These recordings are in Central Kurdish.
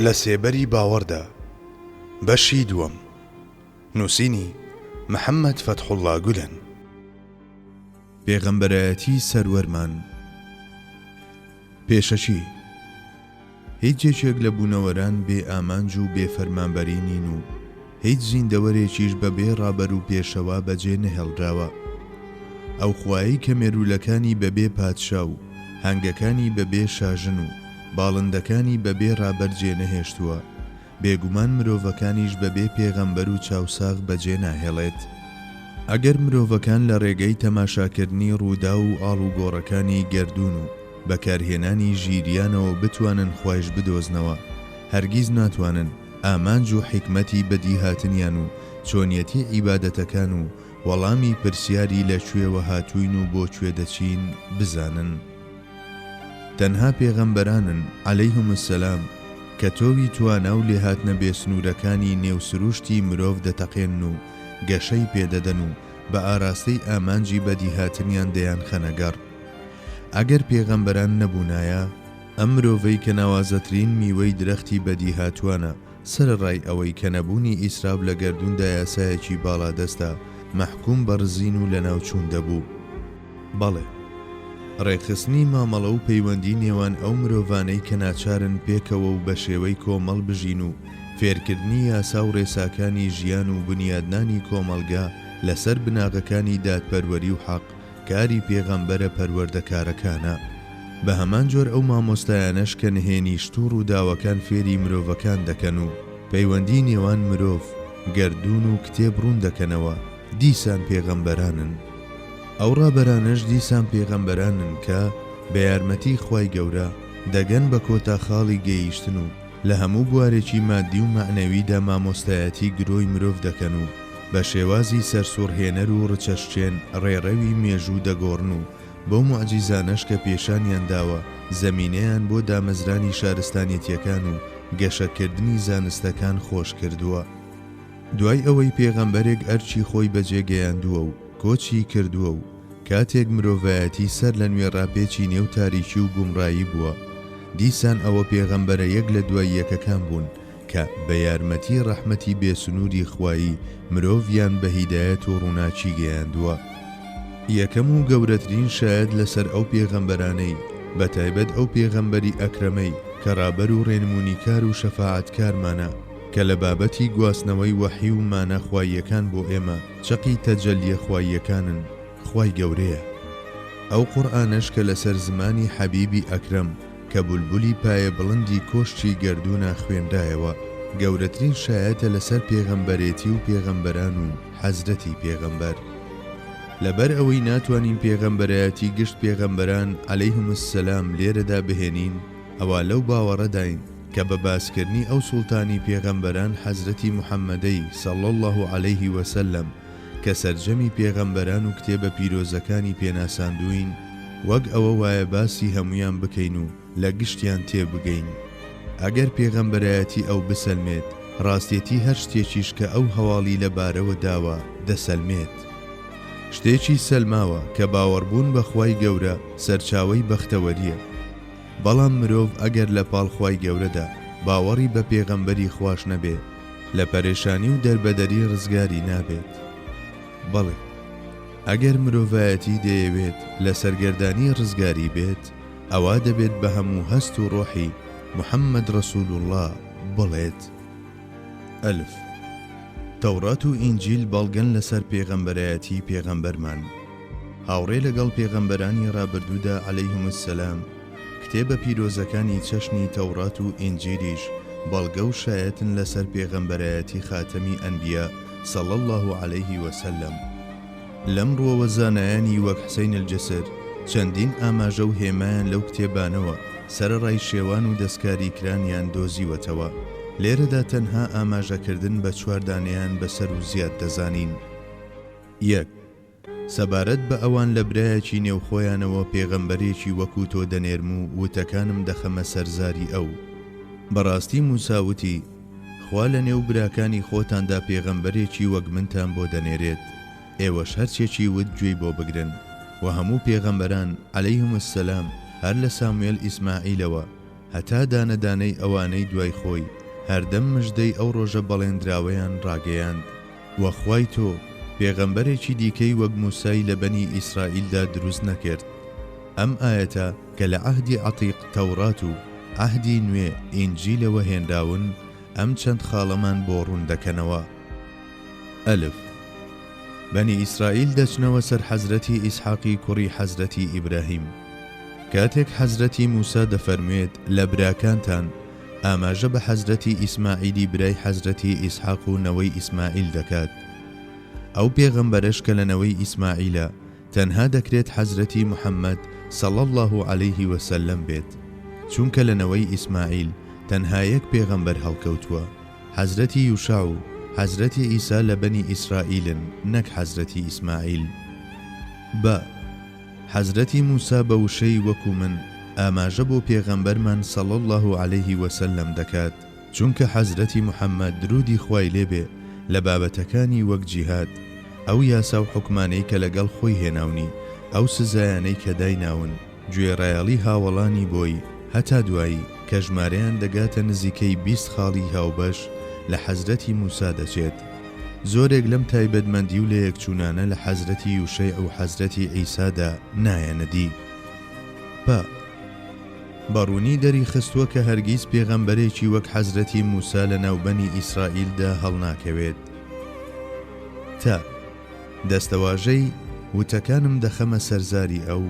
لە سێبەری باوەڕدا بەشی دووەم نووسینی محەممەد فەتحوڵڵا گولەن. پێغەمبەرایەتی سەروەرمان. پێشەچی هیچ جێکێک لە بوونەوەران بێ ئامانج و بێفەرمانبەری نین و هیچ زیندەوەرێکیش بەبێ ڕابەر و پێشەوا بەجێ نەهێڵراوە. ئەو خوایی کە مێرولەکانی بەبێ پادشا و هەنگەکانی بەبێ شاژن و باڵندەکانی بەبێ ڕابەرجێ نەهێشتووە، بێگومان مرۆڤەکانیش بەبێ پێغەمبەر و چاوساغ بەجێ ناهێڵێت. ئەگەر مرۆڤەکان لە ڕێگەی تەماشاکردنی ڕوودا و ئاڵ و گۆڕەکانی گەردون و بەکارهێنانی ژیریانەوە بتوانن خوایش بدۆزنەوە، هەرگیز ناتوانن ئامانج و حیکمەتی بەدی هاتنیان و چۆنیەتی عیبادەتەکان و وەڵامی پرسیاری لەکوێوە هاتووین و بۆ کوێ دەچین بزانن. تەنها پێغەمبەرانن عەلەیهوم السەلام کە تۆوی توانا و لێهاتنە بێسنوورەکانی نێوسروشتی مرۆڤ دەتەقێن و گەشەی پێدەدەن و بە ئاراستەی ئامانجی بەدیهاتنیان دەیان خەنەگەڕ. ئەگەر پێغەمبەران نەبوونایە، ئەم مرۆڤەی کە ناوازەترین میوەی درەختی بەدیهاتوانە سەرڕای ئەوەی کە نەبوونی ئیسراف لە گەردووندا یاسایەکی باڵادەستە مەحکوم بە ڕزین و لە ناوچوون دەبوو. بەڵێ، ڕێکخستنی مامەڵە و پەیوەندی نێوان ئەو مرۆڤانەی کە ناچارن پێکەوە و بە شێوەی کۆمەڵ بژین و فێرکردنی یاسا و ڕێساکانی ژیان و بنیادنانی کۆمەلگا لەسەر بناغەکانی دادپەروەری و حەق کاری پێغەمبەرە پەروەردەکارەکانە. بە هەمان جۆر ئەو مامۆستایانەش کە نهێنی شتوڕ و داوەکان فێری مرۆڤەکان دەکەن و پەیوەندی نێوان مرۆڤ، گەردون و کتێب ڕوون دەکەنەوە، دیسان پێغەمبەرانن. ئەو ڕابەرانەش دیسان پێغەمبەرانن کە بە یارمەتی خوای گەورە دەگەن بە کۆتا خاڵی گەیشتن و لە هەموو بوارێکی مادی و مەعنەویدا مامۆستایەتی گرۆی مرۆڤ دەکەن و بە شێوازی سەرسوڕهێنەر و ڕچەشچێن ڕێڕەوی مێژوو دەگۆڕن و بەو موعجیزانەش کە پێشانیان داوە زەمینەیان بۆ دامەزرانی شارستانیەتیەکان و گەشەکردنی زانستەکان خۆش کردووە. دوای ئەوەی پێغەمبەرێک ئەرچی خۆی بەجێگەیاندووە و کۆچی کردووە و کاتێک مرۆڤایەتی سەر لە نوێ ڕاپێکی نێو تاریکی و گومڕایی بووە، دیسان ئەوە پێغەمبەرە یەک لە دوای یەکەکان بوون کە بە یارمەتی ڕەحمەتی بێسنووری خوایی مرۆڤیان بە هیدایەت و ڕووناچی گەیاندووە. یەکەم و گەورەترین شاید لەسەر ئەو پێغەمبەرانەی بەتایبەت ئەو پێغەمبەری ئەکرەمەی کە ڕابەر و ڕێنمونیکار و شەفاعەتکارمانە کە لە بابەتی گواستنەوەی وەحی و مانە خواییەکان بۆ ئێمە چەقی تەجەلیە خواییەکانن، خوای گەورەیە. ئەو قورئانەش کە لەسەر زمانی حەبیبی ئەکرەم کە بولبولی پایە بڵندی کۆشتی گەردوونە خوێندایەوە، گەورەترین شایەتە لەسەر پێغەمبەرێتی و پێغەمبەران و حەزرەتی پێغەمبەر. لەبەر ئەوەی ناتوانین پێغەمبەرایەتی گشت پێغەمبەران عەلەیهوم السەلام لێرەدا بهێنین، ئەوە لەو باوەڕەداین کە بە باسکردنی ئەو سوڵتانی پێغەمبەران حەزرەتی موحەممەدەی صەڵی الله عەلەیه وسەلەم کە سەرجەمی پێغەمبەران و کتێبە پیرۆزەکانی پێناساندوین، وەک ئەوە وایە باسی هەمویان بکەین و لە گشتیان تێبگەین. ئەگەر پێغەمبەرایەتی ئەو بسەلمێت، ڕاستێتی هەر شتێکیش کە ئەو هەواڵی لەبارەوە داوە دەسەلمێت. شتێکی سەلماوە کە باوەڕبوون بە خوای گەورە سەرچاوەی بەختەوەریە. بەڵام مرۆڤ ئەگەر لە پاڵ خوای گەورەدا باوەڕی بە پێغەمبەری خوش نەبێت، لە پەرێشانی و دەربەدەری ڕزگاری نابێت. بەڵێ، ئەگەر مرۆڤایەتی دەیەوێت لە سەرگەردانی ڕزگاری بێت، ئەوا دەبێت بە هەموو هەست و ڕۆحی محەممەد ڕەسوول الله بڵێت. ئەلف تەورات و ئینجیل بەڵگەن لەسەر پێغەمبەرایەتی پێغەمبەرمان. هاوڕێ لەگەڵ پێغەمبەرانی ڕابردوودا عەلەیهوم السەلام، کتێبە پیرۆزەکانی چەشنی تەورات و ئینجیلیش بەڵگە و شایەتن لەسەر پێغەمبەرایەتی خاتەمی ئەنبیا صەڵی الله عەلەیه وسەلەم. لەم ڕۆوە زانایانی وەک حوسەین الجەسر چەندین ئاماژە و هێمایان لەو کتێبانەوە سەرڕای شێوان و دەستکاریکرانیان دۆزیوەتەوە. لێرەدا تەنها ئاماژەکردن بە چواردانیان بەسەر و زیاد دەزانین. 1. سەبارەت بە ئەوان لە برایەکی نێوخۆیانەوە پێغەمبەرێکی وەکو تۆ دەنێرم و وتەکانم دەخەمە سەرزاری ئەو. بەڕاستی موساوتی خوا لە نێو براکانی خۆتاندا پێغەمبەرێکی وەک منتان بۆ دەنێرێت، ئێوەش هەرچێکی وت گوێی بۆ بگرن. و هەموو پێغەمبەران عەلەیهوم السەلام هەر لە ساموێل ئیسماعیلەوە هەتا دانەدانەی ئەوانەی دوای خۆی هەردەم مژدەی ئەو ڕۆژە بەڵێنراوەیان ڕاگەیاند وەخوای تۆ پێغەمبەرێکی دیکەی وەک موسای لە بەنی ئیسرائیلدا دروست نەکرد. ئەم ئاەتە کە لە عەهدی عەتیق تەورات و عەهدی نوێ ئینجیلەوە هێنداون ئەم چەند خاڵەمان بۆ ڕوون دەکەنەوە. ئەلف بەنی ئیسرائیل دەچنەوە سەر حەزرەتی ئیسحاقی کوڕی حەزرەتی ئیبراهیم. کاتێک حەزرەتی موسا دەفەرموێت لە براکانتان ئاماژە بە حەزرەتی ئیسماعیلی برای حەزرەتی ئیسحاق و نەوەی ئیسماعیل دەکات. ئەو پێغەمبەرش کە لە نەوەی ئیسماعیلە تەنها دەکرێت حەزرەتی محەممەد صلی الله عليه وسلم بێت، چونکە لە نەوەی ئیسماعیل تەنها یەک پێغەمبەر هەڵکەوتووە، حەزرەتی یوشع و حەزرەتی ئیسا لە بەنی ئیسرائیلن نەک حەزرەتی ئیسماعیل. بە حەزرەتی موسا بە وشەی وەکو من ئاماژە بۆ پێغەمبەرمان صلی الله عليه وسلم دەکات، چونکە حەزرەتی محەممەد درودی خوای لێبێ لە بابەتەکانی وەک جیهاد، ئەو یاسا و حکمانەی کە لەگەڵ خۆی هێناونی، ئەو سزایانەی کە دایناون، گوێڕایەڵی هاوڵانی بۆی هەتا دوایی کە ژمارەیان دەگاتە نزیکەی 20 خاڵی هاوبەش لە حەزرەتی موسا دەچێت. زۆرێک لەم تایبەتمەندی و لە یەکچوونانە لە حەزرەتی یوشەی ئەو حەزرەتی ئیسادا نایەنەدی. بەڕوونی دەری خستووە کە هەرگیز پێغەمبەرێکی وەک حەزرەتی موسا لە ناوبەنی ئیسرائیلدا هەڵناکەوێت. تا دەستەواژەی وتەکانم دەخەمە سەرزاری ئەو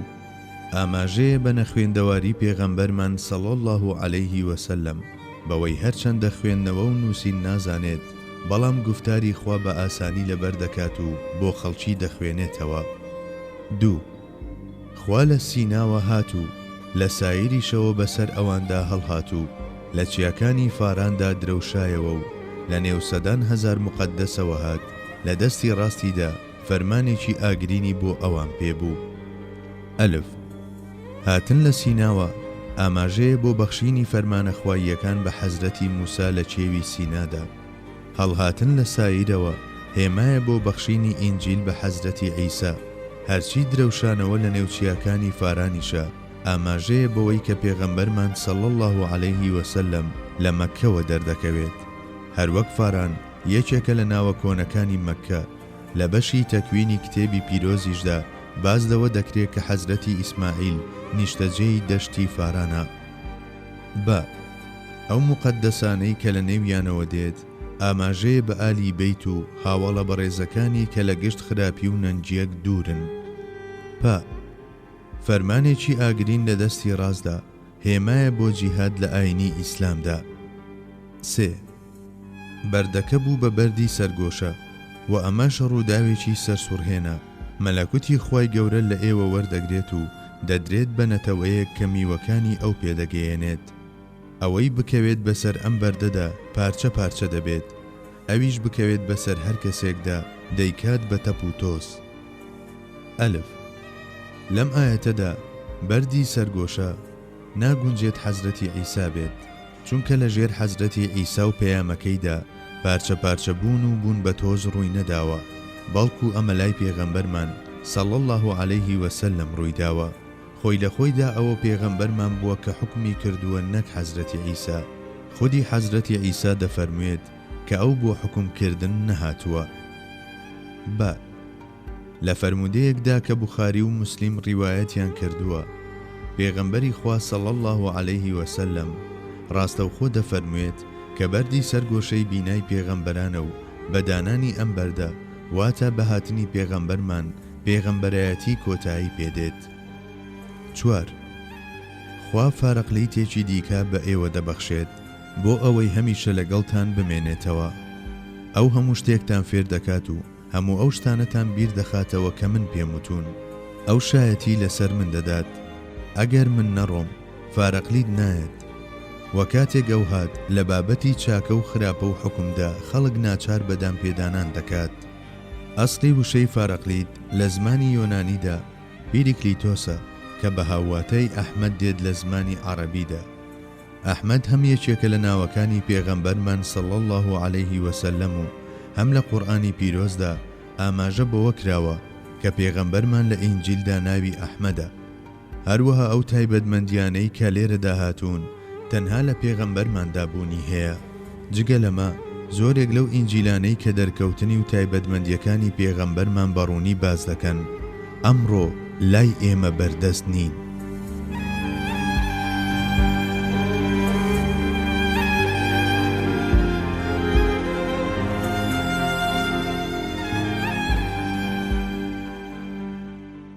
ئاماژەیە بە نەخوێندەواری پێغەمبەرمان صلی الله عليه وسلم بەوەی هەرچەندە خوێندنەوە و نووسین نازانێت بەڵام گفتاری خوا بە ئاسانی لەبەر دەکات و بۆ خەڵکی دەخوێنێتەوە. 2. خوا لە سیناوە هاتوو لە سایریشەوە بەسەر ئەواندا هەڵهاتوو لە چیاکانی فاراندا درەوشایەوە و لە نێوسەدان هەزار مقەدەسەوە هات لە دەستی ڕاستیدا فەرمانێکی ئاگرینی بۆ ئەوان پێبوو. ئەلف هاتن لە سیناوە ئاماژەیە بۆ بەخشینی فەرمانە خواییەکان بە حەزرەتی موسا لە چێوی سینادا. هەڵهاتن لە سایرەوە هێمایە بۆ بەخشینی ئینجیل بە حەزرەتی عیسا. هەرچی درەوشانەوە لە نێوچیاکانی فارانیشە ئاماژەیە بەوەی کە پێغەمبەرمان صلی الله عليه وسلم لە مەککەوە دەردەکەوێت. هەروەک فاران یەکێکە لە ناوە کۆنەکانی مەککە. لە بەشی تەکوینی کتێبی پیرۆزیشدا بازدەوە دەکرێت کە حەزرەتی ئیسماعیل نیشتەجێی دەشتی فارانە. بە ئەو مقەدەسانەی کە لە نێویانەوە دێت ئاماژەیە بە ئالی بەیت و هاوڵە بەڕێزەکانی کە لە گشت خراپی و نەنجیەک دوورن. فەرمانێکی ئاگرین لە دەستی ڕاستدا هێمایە بۆ جیهاد لە ئاینی ئیسلامدا. 3. بەردەکە بوو بە بەردی سەرگۆشە و ئەمەش ڕووداوێکی سەرسوڕهێنا. مەلەکوتی خوای گەورە لە ئێوە وەردەگرێت و دەدرێت بە نەتەوەیەک کە میوەکانی ئەو پێدەگەیەنێت. ئەوەی بکەوێت بەسەر ئەم بەردەدا پارچە پارچە دەبێت، ئەویش بکەوێت بەسەر هەر کەسێکدا دەیکات بە تەپ و تۆس. ئەلف لەم ئاەتەدا بەردی سەرگۆشە ناگونجێت حەزرەتی عیسا بێت، چونکە لە ژێر حەزرەتی عیسا و پەیامەکەیدا پارچە پارچە بوون و بوون بە تۆز ڕووی نەداوە، بەڵکو ئەمە لای پێغەمبەرمان صلی الله عليه وسلم ڕوویداوە. خۆی لە خۆیدا ئەوە پێغەمبەرمان بووە کە حکمی کردووە نەک حەزرەتی عیسا. خودی حەزرەتی عیسا دەفەرموێت کە ئەو بۆ حکمکردن نەهاتووە. لە فەرمودەیەکدا کە بوخاری و موسلیم ڕیوایەتیان کردووە پێغەمبەری خوا صلی الله عليه وسلم ڕاستەوخۆ دەفەرموێت کە بەردی سەرگۆشەی بینای پێغەمبەرانە و بەدانانی ئەم بەردە واتە بەهاتنی پێغەمبەرمان پێغەمبەرایەتی کۆتایی پێدێت. 4. خوا فارەقلەی تێکی دیکە بە ئێوە دەبەخشێت بۆ ئەوەی هەمیشە لەگەڵتان بمێنێتەوە. ئەو هەموو شتێکتان فێر دەکات و هەموو ئەو شتانەتان بیر دەخاتەوە کە من پێم وتون. ئەو شایەتی لەسەر من دەدات ئەگەر من نەڕۆم فارەقلیت نایەت. وە کاتێک ئەو هات لە بابەتی چاکە و خراپە و حکمدا خەڵک ناچار بەدام پێدانان دەکات. ئەسڵی وشەی فارەقلیت لە زمانی یۆنانیدا پیریکلیتۆسە کە بە هاواتای ئەحمەد دێت لە زمانی عەرەبیدا. ئەحمەد هەم یەکێکە لە ناوەکانی پێغەمبەرمان صلی الله عليه وسلم و هەم لە قورئانی پیرۆزدا ئاماژە بەوە کراوە کە پێغەمبەرمان لە ئینجیلدا ناوی ئەحمەدە. هەروەها ئەو تایبەتمەندیانەی کە لێرەدا هاتوون تەنها لە پێغەمبەرماندا بوونی هەیە. جگە لەمە زۆرێک لەو ئینجیلانەی کە دەرکەوتنی و تایبەتمەندیەکانی پێغەمبەرمان بەڕوونی باز دەکەن ئەمڕۆ لای ئێمە بەردەست نین.